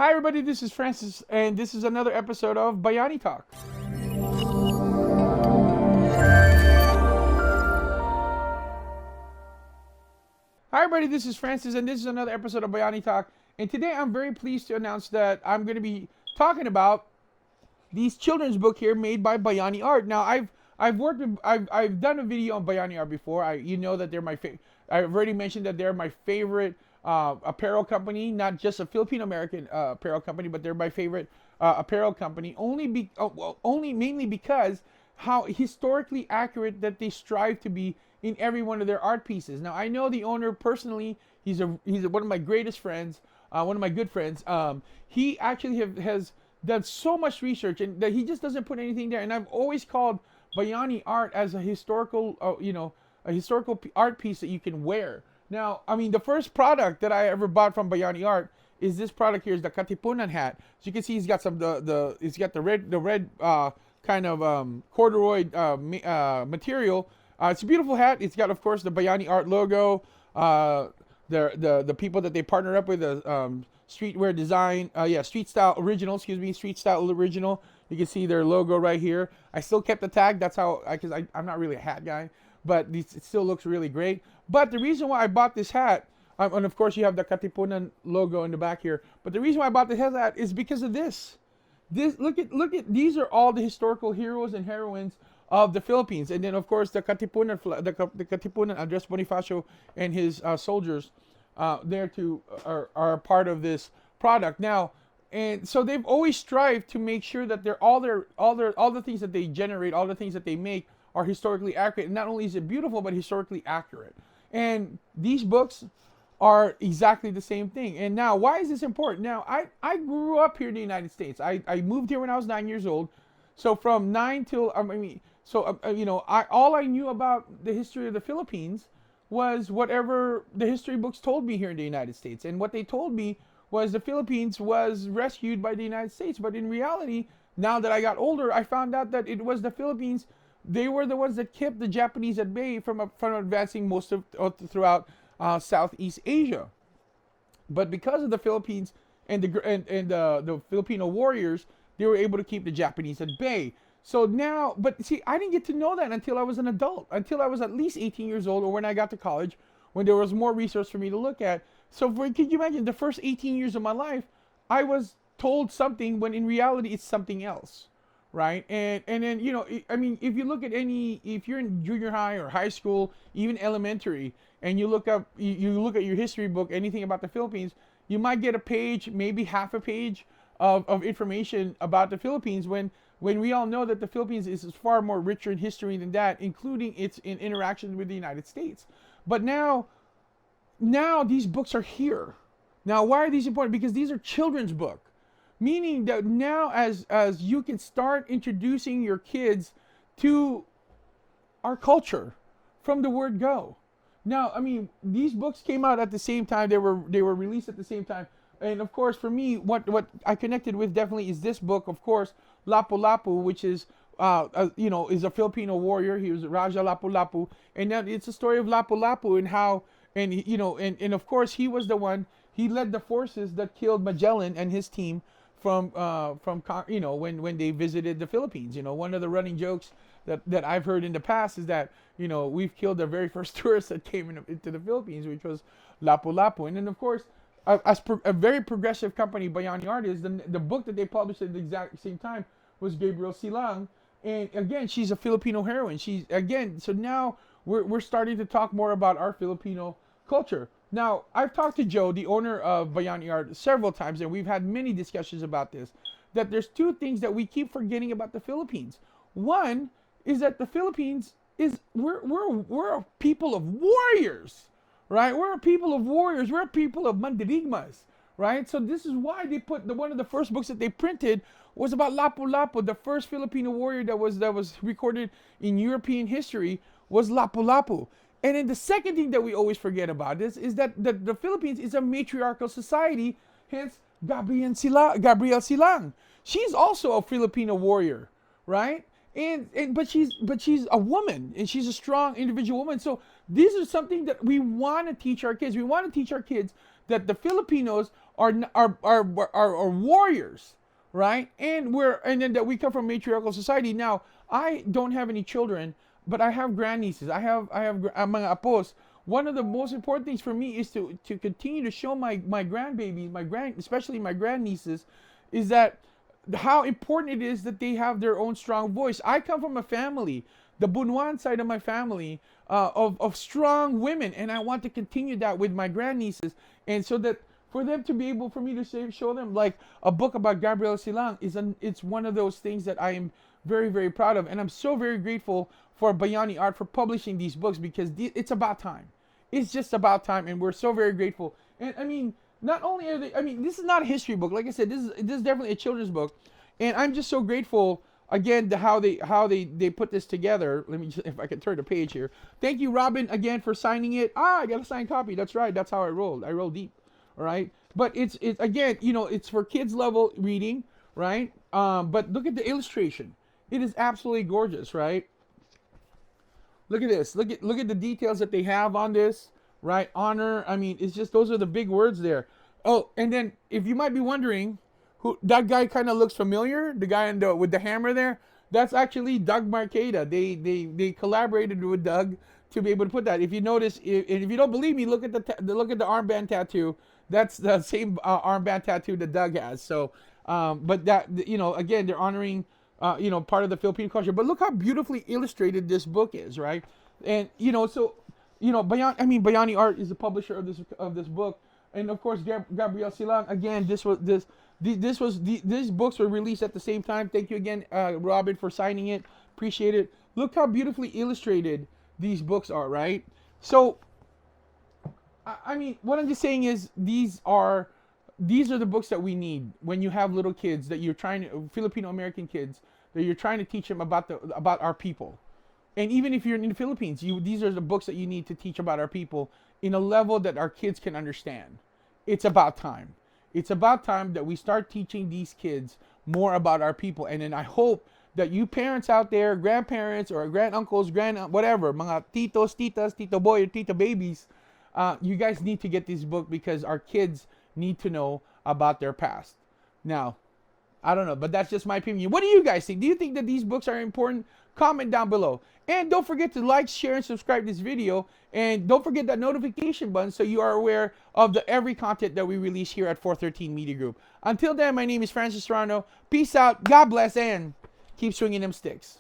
Hi, everybody. This is Francis, and this is another episode of Bayani Talk. Hi, everybody. This is Francis, and this is another episode of Bayani Talk. And today, I'm very pleased to announce that I'm going to be talking about these children's book here made by Bayani Art. Now, I've done a video on Bayani Art before. You know that they're my favorite. I've already mentioned that they're my favorite apparel company, not just a Filipino-American apparel company, but they're my favorite apparel company. Only mainly because how historically accurate that they strive to be in every one of their art pieces. Now, I know the owner personally. He's one of my greatest friends, one of my good friends. He actually has done so much research, and that he just doesn't put anything there. And I've always called Bayani Art as a historical, a historical art piece that you can wear. Now, I mean, the first product that I ever bought from Bayani Art is this product here, is the Katipunan hat. So you can see he's got he's got the red kind of corduroy material. It's a beautiful hat. It's got, of course, the Bayani Art logo. The people that they partner up with, streetwear design, street style original. Street style original. You can see their logo right here. I still kept the tag. That's how, because I'm not really a hat guy, but it still looks really great. But the reason why I bought this hat, and of course you have the Katipunan logo in the back here, but the reason why I bought this hat is because of this. Look at these are all the historical heroes and heroines of the Philippines, and then of course the Katipunan the Andres Bonifacio and his soldiers are part of this product now. And so they've always strived to make sure that all the things that they generate, all the things that they make are historically accurate. And not only is it beautiful, but historically accurate. And these books are exactly the same thing. And now, why is this important? Now, I grew up here in the United States. I moved here when I was 9 years old. So from 9 till, all I knew about the history of the Philippines was whatever the history books told me here in the United States. And what they told me was the Philippines was rescued by the United States. But in reality, now that I got older, I found out that it was the Philippines. They were the ones that kept the Japanese at bay from advancing most of throughout Southeast Asia. But because of the Philippines and the Filipino warriors, they were able to keep the Japanese at bay. So now, but see, I didn't get to know that until I was an adult, until I was at least 18 years old, or when I got to college, when there was more research for me to look at. So could you imagine the first 18 years of my life, I was told something when in reality it's something else, right? And then, I mean, if you look at if you're in junior high or high school, even elementary, and you look at your history book, anything about the Philippines, you might get a page, maybe half a page of information about the Philippines, when we all know that the Philippines is far more richer in history than that, including its interactions with the United States. But now these books are here. Now, why are these important? Because these are children's book, meaning that now as you can start introducing your kids to our culture from the word go. Now, I mean, these books came out at the same time. They were released at the same time. And of course, for me, what I connected with definitely is this book, of course, Lapu-Lapu, which is is a Filipino warrior. He was Raja Lapu-Lapu, and then it's a story of Lapu-Lapu and how, and of course he was the one. He led the forces that killed Magellan and his team from when they visited the Philippines. One of the running jokes that I've heard in the past is that we've killed the very first tourist that came into the Philippines, which was Lapu-Lapu. And then of course, a very progressive company, Bayani Art, is the book that they published at the exact same time was Gabriel Silang. And again, she's a Filipino heroine. So now we're starting to talk more about our Filipino culture. Now, I've talked to Joe, the owner of Bayani Art, several times, and we've had many discussions about this, that there's two things that we keep forgetting about the Philippines. One is that the Philippines we're a people of warriors, right? We're a people of warriors. We're a people of mandirigmas, right? So this is why they put one of the first books that they printed was about Lapu-Lapu. The first Filipino warrior that was recorded in European history was Lapu-Lapu. And then the second thing that we always forget about this is that the Philippines is a matriarchal society, hence Gabriel Silang. She's also a Filipino warrior, right? But she's a woman, and she's a strong individual woman. So these are something that we want to teach our kids. We want to teach our kids that the Filipinos are warriors, right? And then that we come from matriarchal society. Now, I don't have any children, but I have grandnieces. I have mga apos. One of the most important things for me is to continue to show my grandbabies, especially my grandnieces, is that how important it is that they have their own strong voice. I come from a family, the Bunuan side of my family, of strong women, and I want to continue that with my grandnieces, and so that for them to be able, for me to show them, like a book about Gabriel Silang it's one of those things that I am very, very proud of, and I'm so very grateful for Bayani Art for publishing these books, because it's about time. It's just about time, and we're so very grateful. And I mean, not only are they, I mean, this is not a history book. Like I said, this is definitely a children's book, and I'm just so grateful again to how they put this together. Let me just, if I can turn the page here. Thank you, Robin, again for signing it. I got a signed copy. That's right. That's how I rolled. I roll deep. All right. But it's again, it's for kids level reading, right? But look at the illustration. It is absolutely gorgeous, right? Look at this. Look at the details that they have on this, right? Honor. I mean, it's just, those are the big words there. Oh, and then if you might be wondering, who that guy kind of looks familiar, the guy with the hammer there, that's actually Doug Marcada. They collaborated with Doug to be able to put that. If you notice, if you don't believe me, look at look at the armband tattoo. That's the same armband tattoo that Doug has. So, but that, again, they're honoring part of the Filipino culture. But look how beautifully illustrated this book is, right? And Bayani Art is the publisher of this book, and of course Gabriel Silang. Again, these books were released at the same time. Thank you again, Robin, for signing it. Appreciate it. Look how beautifully illustrated these books are, right? So, I mean, what I'm just saying is these are the books that we need when you have little kids that you're trying to, Filipino-American kids, that you're trying to teach them about our people. And even if you're in the Philippines, these are the books that you need to teach about our people in a level that our kids can understand. It's about time. It's about time that we start teaching these kids more about our people. And then I hope that you parents out there, grandparents or granduncles, whatever, mga titos, titas, tito boy, or tito babies, you guys need to get this book, because our kids need to know about their past. Now, I don't know, but that's just my opinion. What do you guys think? Do you think that these books are important? Comment down below. And don't forget to like, share, and subscribe this video. And don't forget that notification button so you are aware of every content that we release here at 413 Media Group. Until then, my name is Francis Serrano. Peace out, God bless, and keep swinging them sticks.